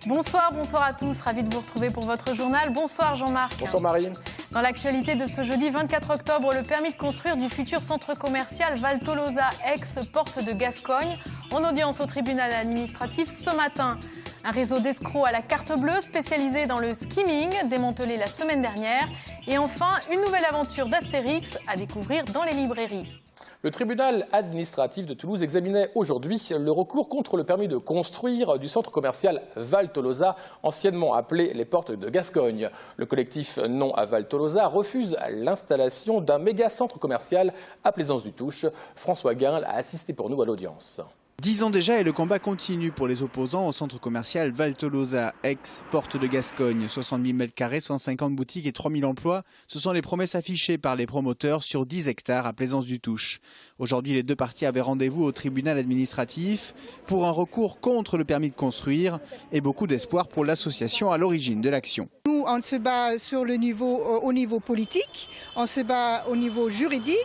Bonsoir, bonsoir à tous. Ravi de vous retrouver pour votre journal. Bonsoir Jean-Marc. Bonsoir Marie. Dans l'actualité de ce jeudi 24 octobre, le permis de construire du futur centre commercial Val Tolosa, ex-porte de Gascogne, en audience au tribunal administratif ce matin. Un réseau d'escrocs à la carte bleue spécialisé dans le skimming, démantelé la semaine dernière. Et enfin, une nouvelle aventure d'Astérix à découvrir dans les librairies. Le tribunal administratif de Toulouse examinait aujourd'hui le recours contre le permis de construire du centre commercial Val Tolosa, anciennement appelé les Portes de Gascogne. Le collectif Non à Val Tolosa refuse l'installation d'un méga centre commercial à Plaisance-du-Touche. François Guin a assisté pour nous à l'audience. 10 ans déjà et le combat continue pour les opposants au centre commercial Val Tolosa, ex-porte de Gascogne. 60 000 m², 150 boutiques et 3 000 emplois. Ce sont les promesses affichées par les promoteurs sur 10 hectares à Plaisance-du-Touche. Aujourd'hui, les deux parties avaient rendez-vous au tribunal administratif pour un recours contre le permis de construire et beaucoup d'espoir pour l'association à l'origine de l'action. Nous, on se bat sur le niveau, au niveau politique, on se bat au niveau juridique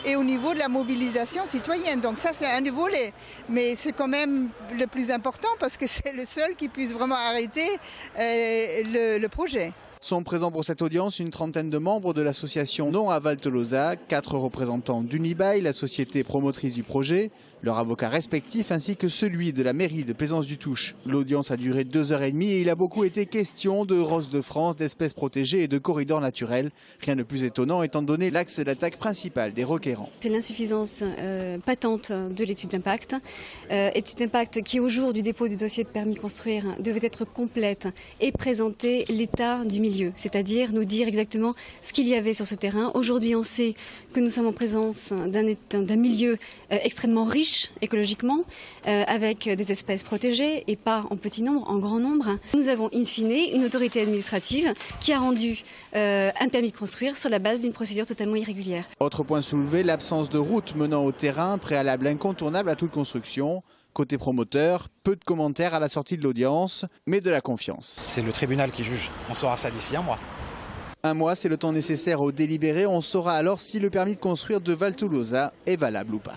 et au niveau de la mobilisation citoyenne. Donc ça, c'est un des volets. Mais c'est quand même le plus important parce que c'est le seul qui puisse vraiment arrêter le projet. Sont présents pour cette audience une trentaine de membres de l'association Non à Val Tolosa, 4 représentants d'Unibail, la société promotrice du projet, leurs avocats respectifs ainsi que celui de la mairie de Plaisance-du-Touche. L'audience a duré 2h30 et il a beaucoup été question de roses de France, d'espèces protégées et de corridors naturels. Rien de plus étonnant étant donné l'axe d'attaque principal des requérants. C'est l'insuffisance patente de l'étude d'impact. Étude d'impact qui, au jour du dépôt du dossier de permis construire, devait être complète et présenter l'état du milieu, c'est-à-dire nous dire exactement ce qu'il y avait sur ce terrain. Aujourd'hui, on sait que nous sommes en présence d'un milieu extrêmement riche écologiquement, avec des espèces protégées et pas en petit nombre, en grand nombre. Nous avons in fine une autorité administrative qui a rendu un permis de construire sur la base d'une procédure totalement irrégulière. Autre point soulevé, l'absence de route menant au terrain, préalable incontournable à toute construction. Côté promoteur, peu de commentaires à la sortie de l'audience, mais de la confiance. C'est le tribunal qui juge. On saura ça d'ici un mois. Un mois, c'est le temps nécessaire au délibéré. On saura alors si le permis de construire de Val Tolosa est valable ou pas.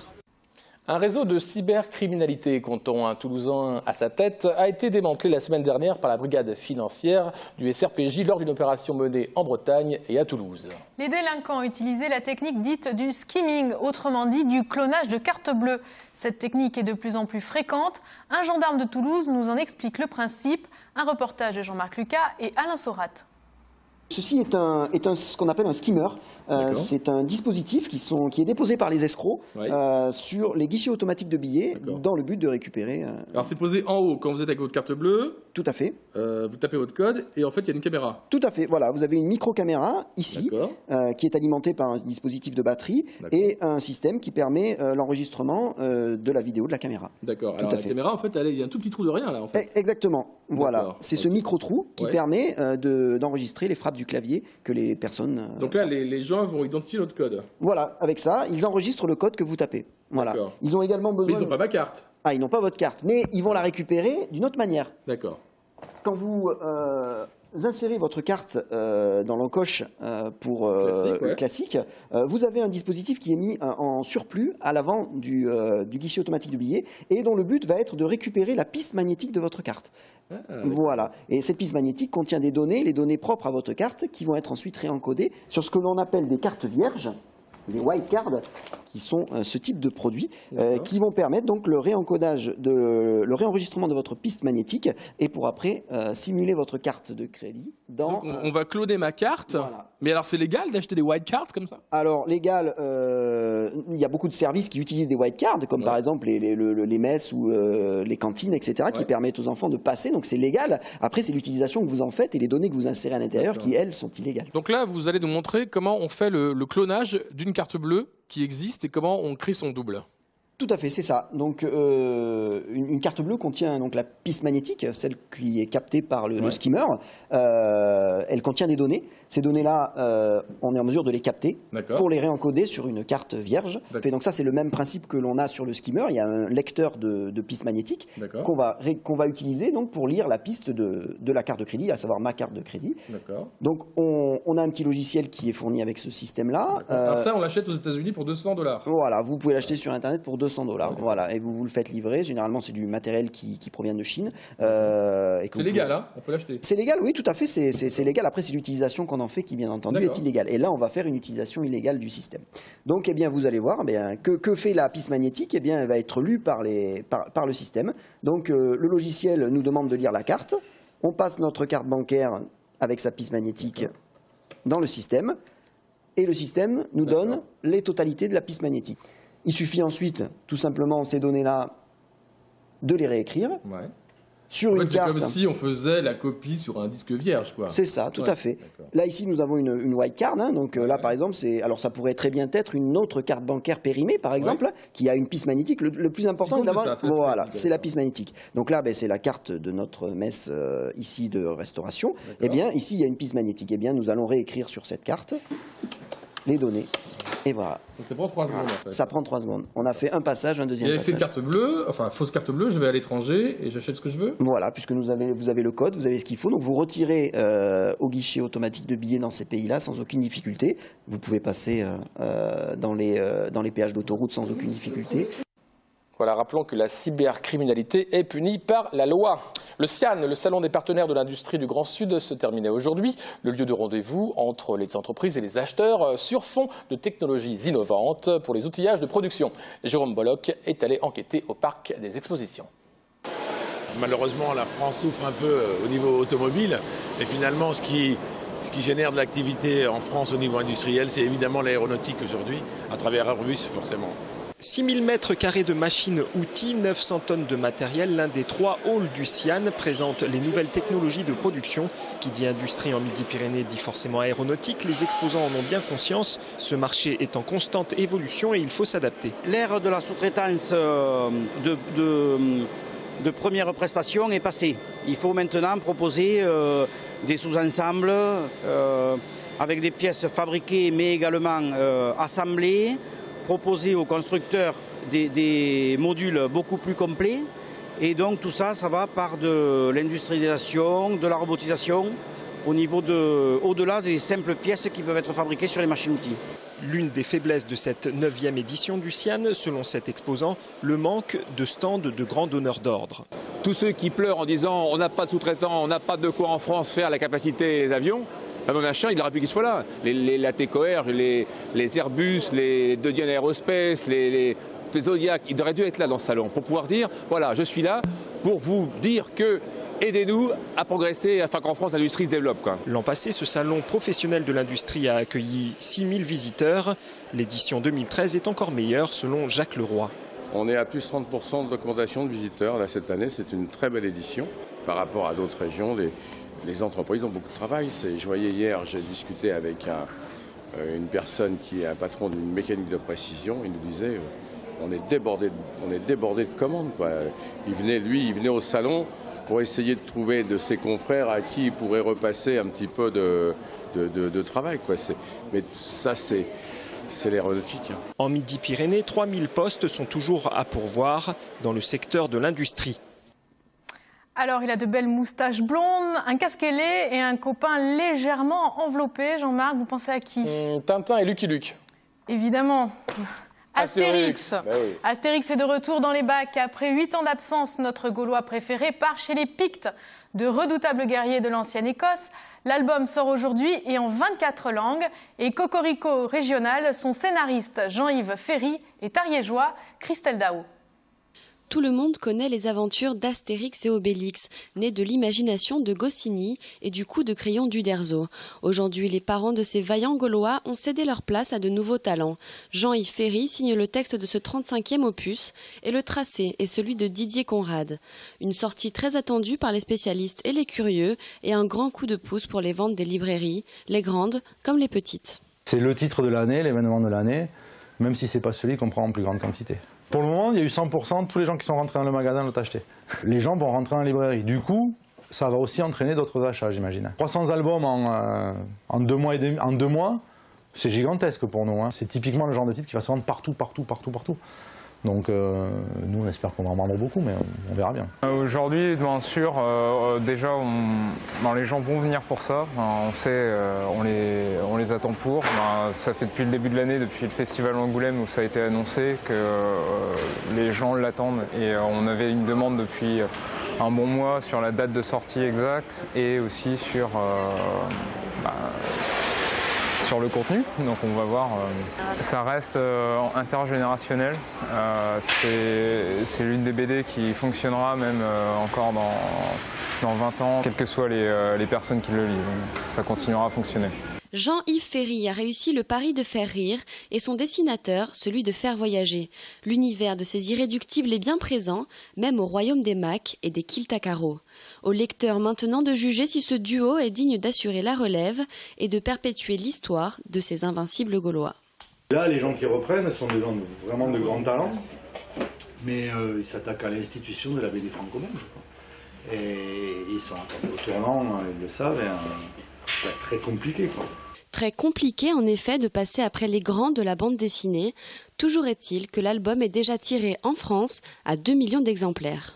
Un réseau de cybercriminalité comptant un Toulousain à sa tête a été démantelé la semaine dernière par la brigade financière du SRPJ lors d'une opération menée en Bretagne et à Toulouse. Les délinquants utilisaient la technique dite du skimming, autrement dit du clonage de cartes bleues. Cette technique est de plus en plus fréquente. Un gendarme de Toulouse nous en explique le principe. Un reportage de Jean-Marc Lucas et Alain Sorat. Ceci est ce qu'on appelle un skimmer. C'est un dispositif qui est déposé par les escrocs sur les guichets automatiques de billets dans le but de récupérer. Alors c'est posé en haut quand vous êtes avec votre carte bleue. Tout à fait. Vous tapez votre code et en fait il y a une caméra. Tout à fait. Voilà, vous avez une micro-caméra ici qui est alimentée par un dispositif de batterie et un système qui permet l'enregistrement de la vidéo de la caméra. D'accord. Alors la caméra en fait il y a un tout petit trou de rien là en fait. Exactement. Voilà. C'est ce micro-trou qui permet d'enregistrer les frappes du clavier que les personnes. Donc là les gens vont identifier notre code. Voilà, avec ça, ils enregistrent le code que vous tapez. Voilà. Ils ont également besoin. Mais ils n'ont pas ma carte. Ah, ils n'ont pas votre carte, mais ils vont la récupérer d'une autre manière. D'accord. Quand vous insérez votre carte dans l'encoche pour classique, vous avez un dispositif qui est mis en surplus à l'avant du guichet automatique de billets et dont le but va être de récupérer la piste magnétique de votre carte. Voilà. Et cette piste magnétique contient des données, les données propres à votre carte, qui vont être ensuite réencodées sur ce que l'on appelle des cartes vierges, les white cards, qui sont ce type de produits, qui vont permettre donc le réenregistrement de votre piste magnétique et pour après simuler votre carte de crédit dans. Donc on va cloner ma carte. Voilà. Mais alors c'est légal d'acheter des white cards comme ça? Alors légal, il y a beaucoup de services qui utilisent des white cards, comme par exemple les messes ou les cantines, etc., qui permettent aux enfants de passer. Donc c'est légal. Après c'est l'utilisation que vous en faites et les données que vous insérez à l'intérieur qui elles sont illégales. Donc là vous allez nous montrer comment on fait le clonage d'une carte bleue qui existe et comment on crée son double. Tout à fait, c'est ça. Donc, une carte bleue contient donc la piste magnétique, celle qui est captée par le skimmer. Elle contient des données. Ces données-là, on est en mesure de les capter pour les réencoder sur une carte vierge. Et donc ça, c'est le même principe que l'on a sur le skimmer. Il y a un lecteur de piste magnétique qu'on va utiliser donc, pour lire la piste de la carte de crédit, à savoir ma carte de crédit. Donc, on a un petit logiciel qui est fourni avec ce système-là. Alors ça, on l'achète aux États-Unis pour $200. Voilà, vous pouvez l'acheter sur Internet pour $200. $200. Voilà, et vous le faites livrer. Généralement, c'est du matériel qui provient de Chine. C'est légal, hein, on peut l'acheter. C'est légal, oui, tout à fait. C'est légal. Après, c'est l'utilisation qu'on en fait qui, bien entendu, est illégale. Et là, on va faire une utilisation illégale du système. Donc, eh bien, vous allez voir, que fait la piste magnétique? Eh bien, elle va être lue par le système. Donc, le logiciel nous demande de lire la carte. On passe notre carte bancaire avec sa piste magnétique dans le système. Et le système nous donne les totalités de la piste magnétique. Il suffit ensuite, tout simplement, ces données-là, de les réécrire. Ouais. Sur une carte. C'est comme si on faisait la copie sur un disque vierge, quoi. C'est ça, tout à fait. Là, ici, nous avons une white card. Hein, donc là, par exemple, alors ça pourrait très bien être une autre carte bancaire périmée, par exemple, qui a une piste magnétique. Le plus important, évidemment, voilà, c'est la piste magnétique. Donc là, c'est la carte de notre messe ici de restauration. Eh bien, ici, il y a une piste magnétique. Eh bien, nous allons réécrire sur cette carte les données. Et voilà. Donc ça prend 3 secondes, en fait. Ça prend 3 secondes. On a fait un passage, un deuxième passage. Et c'est une carte bleue, enfin fausse carte bleue, je vais à l'étranger et j'achète ce que je veux. Voilà, puisque vous avez le code, vous avez ce qu'il faut. Donc vous retirez au guichet automatique de billets dans ces pays-là sans aucune difficulté. Vous pouvez passer dans les péages d'autoroute sans aucune difficulté. Voilà, rappelons que la cybercriminalité est punie par la loi. Le CIAN, le Salon des partenaires de l'industrie du Grand Sud, se terminait aujourd'hui. Le lieu de rendez-vous entre les entreprises et les acheteurs sur fond de technologies innovantes pour les outillages de production. Jérôme Bollock est allé enquêter au parc des expositions. Malheureusement, la France souffre un peu au niveau automobile. Et finalement, ce qui génère de l'activité en France au niveau industriel, c'est évidemment l'aéronautique aujourd'hui, à travers Airbus forcément. 6000 mètres carrés de machines-outils, 900 tonnes de matériel, l'un des 3 halls du CIAN présente les nouvelles technologies de production. Qui dit industrie en Midi-Pyrénées dit forcément aéronautique. Les exposants en ont bien conscience. Ce marché est en constante évolution et il faut s'adapter. L'ère de la sous-traitance de première prestation est passée. Il faut maintenant proposer des sous-ensembles avec des pièces fabriquées mais également assemblées. Proposer aux constructeurs des modules beaucoup plus complets. Et donc tout ça, ça va par de l'industrialisation, de la robotisation, au-delà des simples pièces qui peuvent être fabriquées sur les machines-outils. L'une des faiblesses de cette 9e édition du CIAN, selon cet exposant, le manque de stands de grands donneurs d'ordre. Tous ceux qui pleurent en disant on n'a pas de sous-traitants, on n'a pas de quoi en France faire la capacité des avions, mon achat, il aurait pu qu'il soit là. La TCOR, les Airbus, les Dedian Aerospace, les Zodiac, ils auraient dû être là dans ce salon pour pouvoir dire, voilà, je suis là pour vous dire que aidez-nous à progresser afin qu'en France l'industrie se développe. L'an passé, ce salon professionnel de l'industrie a accueilli 6000 visiteurs. L'édition 2013 est encore meilleure selon Jacques Leroy. On est à plus 30% d'augmentation de visiteurs là, cette année. C'est une très belle édition par rapport à d'autres régions. Les entreprises ont beaucoup de travail. Je voyais hier, j'ai discuté avec une personne qui est un patron d'une mécanique de précision. Il nous disait on est débordé de commandes, quoi. Il venait au salon pour essayer de trouver de ses confrères à qui il pourrait repasser un petit peu de travail, quoi. Mais ça, c'est l'aéronautique. Hein. En Midi-Pyrénées, 3000 postes sont toujours à pourvoir dans le secteur de l'industrie. Alors, il a de belles moustaches blondes, un casque ailé et un copain légèrement enveloppé. Jean-Marc, vous pensez à qui? Tintin et Lucky Luke. Évidemment. Astérix. Ben oui. Astérix est de retour dans les bacs. Après 8 ans d'absence, notre Gaulois préféré part chez les Pictes, de redoutables guerriers de l'ancienne Écosse. L'album sort aujourd'hui et en 24 langues. Et Cocorico Régional, son scénariste Jean-Yves Ferry est ariégeois, Christelle Daou. Tout le monde connaît les aventures d'Astérix et Obélix, nés de l'imagination de Goscinny et du coup de crayon d'Uderzo. Aujourd'hui, les parents de ces vaillants Gaulois ont cédé leur place à de nouveaux talents. Jean-Yves Ferry signe le texte de ce 35e opus et le tracé est celui de Didier Conrad. Une sortie très attendue par les spécialistes et les curieux et un grand coup de pouce pour les ventes des librairies, les grandes comme les petites. C'est le titre de l'année, l'événement de l'année, même si ce n'est pas celui qu'on prend en plus grande quantité. Pour le moment, il y a eu 100%, tous les gens qui sont rentrés dans le magasin l'ont acheté. Les gens vont rentrer dans la librairie. Du coup, ça va aussi entraîner d'autres achats, j'imagine. 300 albums en 2 mois et demi, en 2 mois, c'est gigantesque pour nous. Hein. C'est typiquement le genre de titre qui va se vendre partout. Donc nous on espère qu'on va en vendre beaucoup, mais on verra bien. Aujourd'hui, bien sûr, déjà les gens vont venir pour ça. On sait, on les attend pour. Ça fait depuis le début de l'année, depuis le festival Angoulême où ça a été annoncé que les gens l'attendent. Et on avait une demande depuis un bon mois sur la date de sortie exacte et aussi sur le contenu, donc on va voir. Ça reste intergénérationnel. C'est l'une des BD qui fonctionnera même encore dans 20 ans, quelles que soient les personnes qui le lisent. Ça continuera à fonctionner. Jean-Yves Ferry a réussi le pari de faire rire et son dessinateur, celui de faire voyager. L'univers de ces irréductibles est bien présent, même au royaume des Macs et des Kiltakaro. Au lecteur maintenant de juger si ce duo est digne d'assurer la relève et de perpétuer l'histoire de ces invincibles Gaulois. Là, les gens qui reprennent sont des gens vraiment de grand talent, mais ils s'attaquent à l'institution de la BD franco-belge. Et ils sont attendus au tournant, ils le savent, et très compliqué, quoi. Très compliqué en effet de passer après les grands de la bande dessinée. Toujours est-il que l'album est déjà tiré en France à 2 millions d'exemplaires.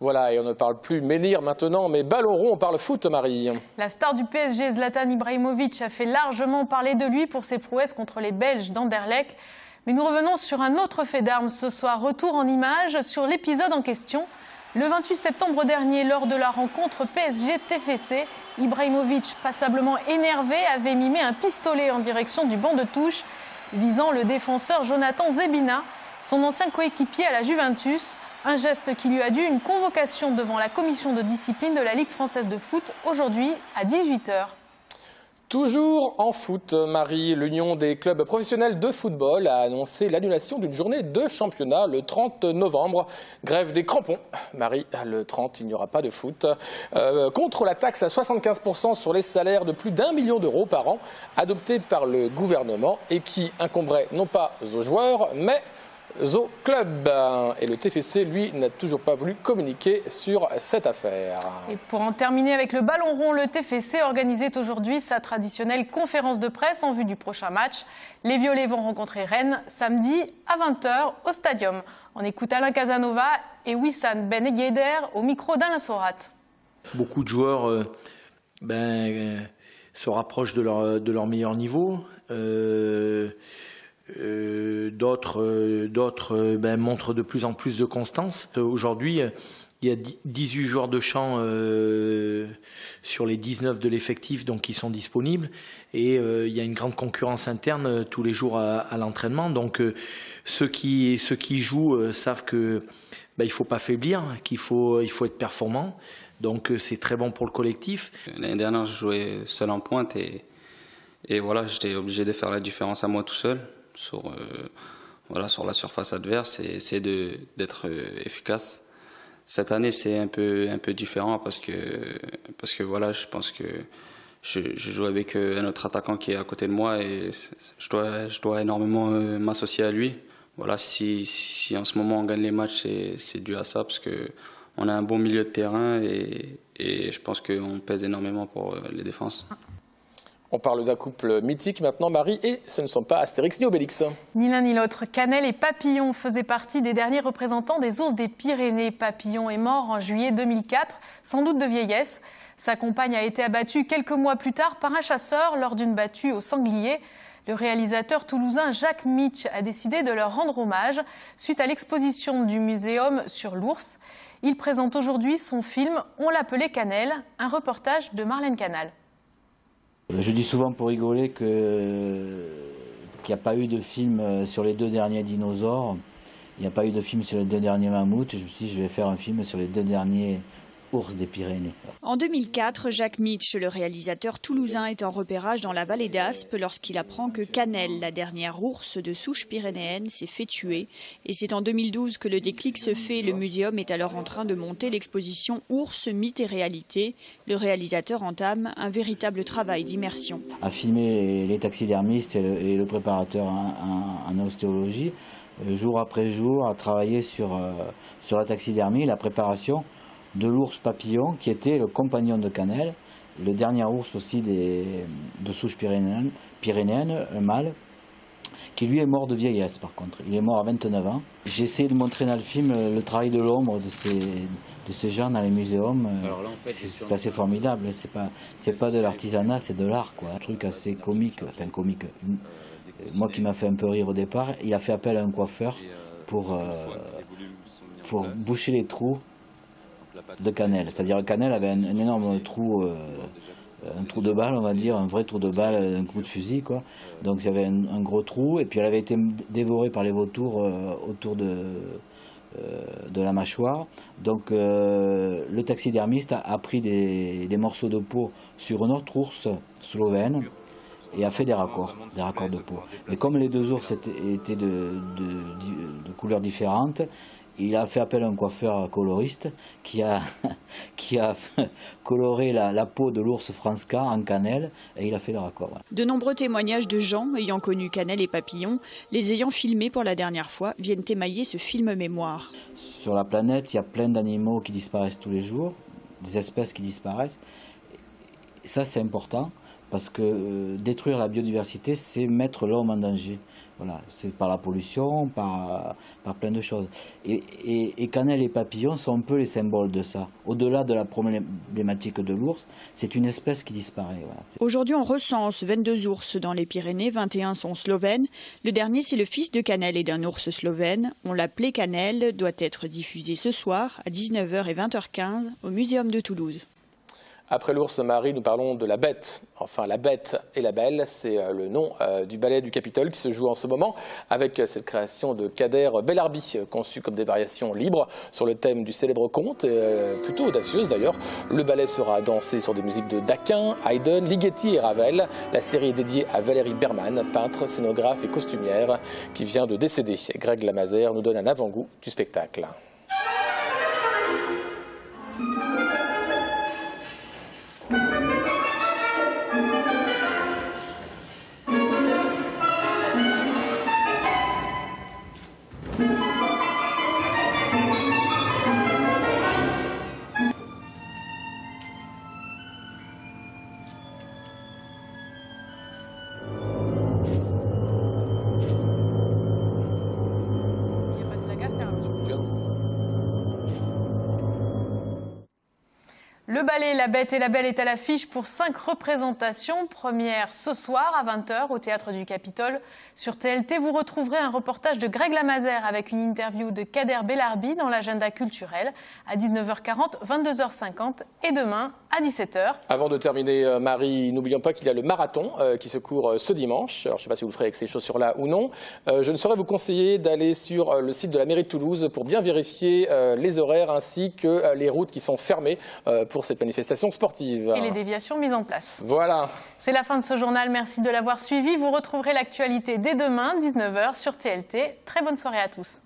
Voilà, et on ne parle plus menhir maintenant, mais ballon rond, on parle foot, Marie. La star du PSG, Zlatan Ibrahimovic, a fait largement parler de lui pour ses prouesses contre les Belges d'Anderlecht. Mais nous revenons sur un autre fait d'armes ce soir. Retour en images sur l'épisode en question. Le 28 septembre dernier, lors de la rencontre PSG-TFC, Ibrahimovic, passablement énervé, avait mimé un pistolet en direction du banc de touche, visant le défenseur Jonathan Zebina, son ancien coéquipier à la Juventus. Un geste qui lui a dû une convocation devant la commission de discipline de la Ligue française de foot, aujourd'hui à 18 h. Toujours en foot, Marie, l'Union des clubs professionnels de football a annoncé l'annulation d'une journée de championnat le 30 novembre. Grève des crampons. Marie, le 30, il n'y aura pas de foot. Contre la taxe à 75% sur les salaires de plus d'1 million d'euros par an, adoptée par le gouvernement et qui incomberait non pas aux joueurs, mais au club. Et le TFC, lui, n'a toujours pas voulu communiquer sur cette affaire. Et pour en terminer avec le ballon rond, le TFC organisait aujourd'hui sa traditionnelle conférence de presse en vue du prochain match. Les Violets vont rencontrer Rennes samedi à 20 h au Stadium. On écoute Alain Casanova et Wissam Ben Yedder au micro d'Alain Sorat. Beaucoup de joueurs se rapprochent de leur meilleur niveau. D'autres montrent de plus en plus de constance. Aujourd'hui, il y a 18 joueurs de champ sur les 19 de l'effectif donc qui sont disponibles et il y a une grande concurrence interne tous les jours à l'entraînement. Donc ceux qui jouent savent que il faut pas faiblir, qu'il faut être performant. Donc c'est très bon pour le collectif. L'année dernière, je jouais seul en pointe et voilà, j'étais obligé de faire la différence à moi tout seul. Sur la surface adverse et essayer d'être efficace. Cette année, c'est un peu différent parce que voilà, je pense que je joue avec un autre attaquant qui est à côté de moi et je dois énormément m'associer à lui. Voilà, si en ce moment on gagne les matchs, c'est dû à ça parce que on a un bon milieu de terrain et je pense qu'on pèse énormément pour les défenses. On parle d'un couple mythique maintenant, Marie, et ce ne sont pas Astérix ni Obélix. Ni l'un ni l'autre. Cannelle et Papillon faisaient partie des derniers représentants des ours des Pyrénées. Papillon est mort en juillet 2004, sans doute de vieillesse. Sa compagne a été abattue quelques mois plus tard par un chasseur lors d'une battue au sanglier. Le réalisateur toulousain Jacques Mitch a décidé de leur rendre hommage suite à l'exposition du muséum sur l'ours. Il présente aujourd'hui son film « On l'appelait Cannelle », un reportage de Marlène Canal. Je dis souvent pour rigoler qu'il n'y a pas eu de film sur les 2 derniers dinosaures, il n'y a pas eu de film sur les 2 derniers mammouths. Je me suis dit je vais faire un film sur les 2 derniers ours des Pyrénées. En 2004, Jacques Mitch, le réalisateur toulousain, est en repérage dans la vallée d'Aspe lorsqu'il apprend que Cannelle, la dernière ours de souche pyrénéenne, s'est fait tuer. Et c'est en 2012 que le déclic se fait. Le muséum est alors en train de monter l'exposition Ours, mythes et réalité. Le réalisateur entame un véritable travail d'immersion. À filmer les taxidermistes et le préparateur en ostéologie, jour après jour, à travailler sur la taxidermie, la préparation de l'ours Papillon, qui était le compagnon de Cannelle, le dernier ours aussi de souche pyrénéenne, un mâle. qui lui est mort de vieillesse par contre. Il est mort à 29 ans. J'ai essayé de montrer dans le film le travail de l'ombre de ces gens dans les muséums. En fait, c'est assez formidable. C'est pas de l'artisanat, c'est de l'art, quoi. Un truc assez comique, enfin comique. Moi qui m'a fait un peu rire au départ, il a fait appel à un coiffeur pour boucher les trous de Canel. C'est-à-dire que Canel avait un énorme trou, un trou de balle, on va dire, un vrai trou de balle, un coup de fusil, quoi. Donc il y avait un gros trou, et puis elle avait été dévorée par les vautours autour de la mâchoire. Donc le taxidermiste a pris des morceaux de peau sur un autre ours slovène et a fait des raccords de peau. Mais comme les deux ours étaient de couleurs différentes, il a fait appel à un coiffeur coloriste qui a coloré la peau de l'ours Franska en cannelle et il a fait le raccord. Voilà. De nombreux témoignages de gens ayant connu Canel et Papillon, les ayant filmés pour la dernière fois, viennent émailler ce film mémoire. Sur la planète, il y a plein d'animaux qui disparaissent tous les jours, des espèces qui disparaissent. Ça, c'est important parce que détruire la biodiversité, c'est mettre l'homme en danger. Voilà, c'est par la pollution, par plein de choses. Et Canel et Papillon sont un peu les symboles de ça. Au-delà de la problématique de l'ours, c'est une espèce qui disparaît. Voilà. Aujourd'hui, on recense 22 ours dans les Pyrénées, 21 sont slovènes. Le dernier, c'est le fils de Canel et d'un ours slovène. On l'appelait Canel, doit être diffusé ce soir à 19h et 20h15 au Muséum de Toulouse. Après l'ours, Marie, nous parlons de la bête. Enfin, la bête et la belle, c'est le nom du ballet du Capitole qui se joue en ce moment avec cette création de Kader Bellarbi, conçue comme des variations libres sur le thème du célèbre conte, plutôt audacieuse d'ailleurs. Le ballet sera dansé sur des musiques de Daquin, Haydn, Ligeti et Ravel. La série est dédiée à Valérie Berman, peintre, scénographe et costumière, qui vient de décéder. Greg Lamazer nous donne un avant-goût du spectacle. Le ballet La Bête et la Belle est à l'affiche pour 5 représentations. Première ce soir à 20h au Théâtre du Capitole. Sur TLT, vous retrouverez un reportage de Greg Lamazer avec une interview de Kader Bellarbi dans l'agenda culturel à 19h40, 22h50 et demain à 17h. Avant de terminer, Marie, n'oublions pas qu'il y a le marathon qui se court ce dimanche. Alors, je ne sais pas si vous le ferez avec ces chaussures-là ou non. Je ne saurais vous conseiller d'aller sur le site de la mairie de Toulouse pour bien vérifier les horaires ainsi que les routes qui sont fermées pour cette manifestation sportive. Et les déviations mises en place. Voilà. C'est la fin de ce journal. Merci de l'avoir suivi. Vous retrouverez l'actualité dès demain, 19h sur TLT. Très bonne soirée à tous.